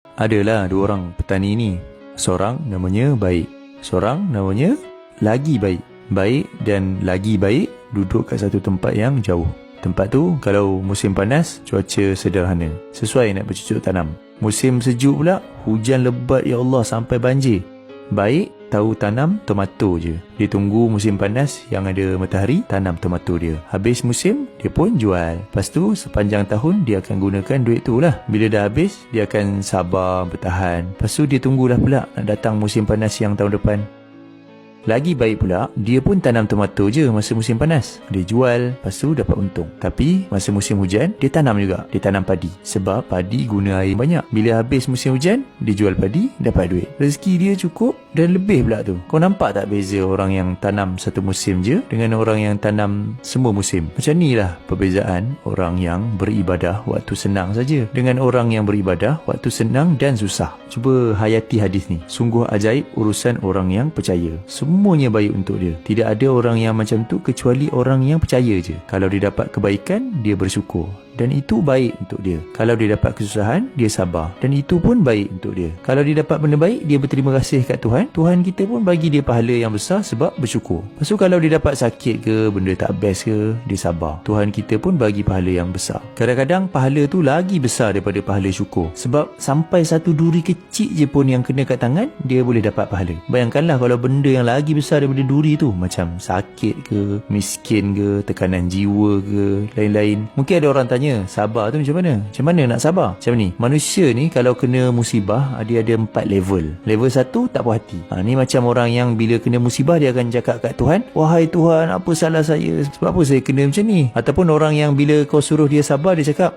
Adalah dua orang petani ni. Seorang namanya Baik, seorang namanya Lagi Baik. Baik dan Lagi Baik duduk kat satu tempat yang jauh. Tempat tu kalau musim panas, cuaca sederhana, sesuai nak bercucuk tanam. Musim sejuk pula, hujan lebat ya Allah sampai banjir. Baik tahu tanam tomato je. Dia tunggu musim panas yang ada matahari, tanam tomato dia. Habis musim, dia pun jual. Lepas tu sepanjang tahun dia akan gunakan duit tu lah. Bila dah habis, dia akan sabar, bertahan. Lepas tu dia tunggulah pula nak datang musim panas yang tahun depan. Lagi Baik pula, dia pun tanam tomato je masa musim panas. Dia jual, lepas tu dapat untung. Tapi masa musim hujan, dia tanam juga. Dia tanam padi. Sebab padi guna air banyak. Bila habis musim hujan, dia jual padi, dapat duit. Rezeki dia cukup dan lebih pula tu. Kau nampak tak beza orang yang tanam satu musim je dengan orang yang tanam semua musim? Macam ni lah perbezaan orang yang beribadah waktu senang saja dengan orang yang beribadah waktu senang dan susah. Cuba hayati hadis ni. Sungguh ajaib urusan orang yang percaya. Semuanya baik untuk dia. Tidak ada orang yang macam tu kecuali orang yang percaya je. Kalau dia dapat kebaikan, dia bersyukur. Dan itu baik untuk dia. Kalau dia dapat kesusahan, dia sabar. Dan itu pun baik untuk dia. Kalau dia dapat benda baik, dia berterima kasih kat Tuhan. Tuhan kita pun bagi dia pahala yang besar sebab bersyukur. Lepas tu kalau dia dapat sakit ke, benda tak best ke, dia sabar. Tuhan kita pun bagi pahala yang besar. Kadang-kadang pahala tu lagi besar daripada pahala syukur. Sebab sampai satu duri kecil je pun yang kena kat tangan, dia boleh dapat pahala. Bayangkanlah kalau benda yang lagi besar daripada duri tu, macam sakit ke, miskin ke, tekanan jiwa ke, lain-lain. Mungkin ada orang tanya, sabar tu macam mana? Macam mana nak sabar? Macam ni, manusia ni kalau kena musibah, dia ada 4 level. Level 1, tak puas hati. Ni macam orang yang bila kena musibah, dia akan cakap kat Tuhan, wahai Tuhan, apa salah saya? Sebab apa saya kena macam ni? Ataupun orang yang bila kau suruh dia sabar, dia cakap,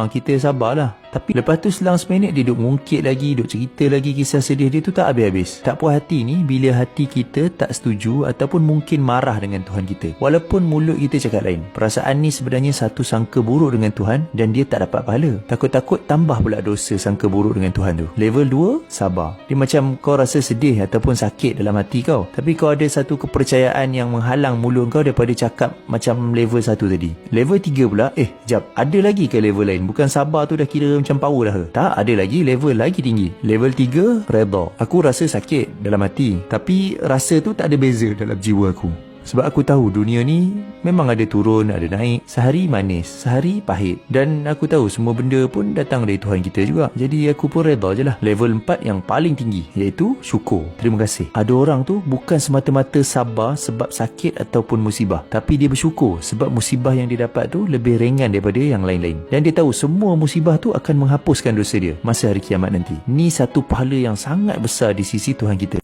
kita sabarlah. Tapi lepas tu selang seminit dia duk ngungkit lagi, duk cerita lagi kisah sedih dia tu tak habis-habis. Tak puas hati ni bila hati kita tak setuju ataupun mungkin marah dengan Tuhan kita. Walaupun mulut kita cakap lain. Perasaan ni sebenarnya satu sangka buruk dengan Tuhan dan dia tak dapat pahala. Takut-takut tambah pula dosa sangka buruk dengan Tuhan tu. Level 2, sabar. Dia macam kau rasa sedih ataupun sakit dalam hati kau. Tapi kau ada satu kepercayaan yang menghalang mulut kau daripada cakap macam level 1 tadi. Level 3 pula, jap, ada lagi ke level lain? Bukan sabar tu dah kira macam power dah ke? Tak, ada lagi level lagi tinggi. Level 3, redha. Aku rasa sakit dalam hati, tapi rasa tu tak ada beza dalam jiwa aku. Sebab aku tahu dunia ni memang ada turun, ada naik. Sehari manis, sehari pahit. Dan aku tahu semua benda pun datang dari Tuhan kita juga. Jadi aku pun redha je lah. Level 4 yang paling tinggi, iaitu syukur. Terima kasih. Ada orang tu bukan semata-mata sabar sebab sakit ataupun musibah, tapi dia bersyukur sebab musibah yang dia dapat tu lebih ringan daripada yang lain-lain. Dan dia tahu semua musibah tu akan menghapuskan dosa dia masa hari kiamat nanti. Ni satu pahala yang sangat besar di sisi Tuhan kita.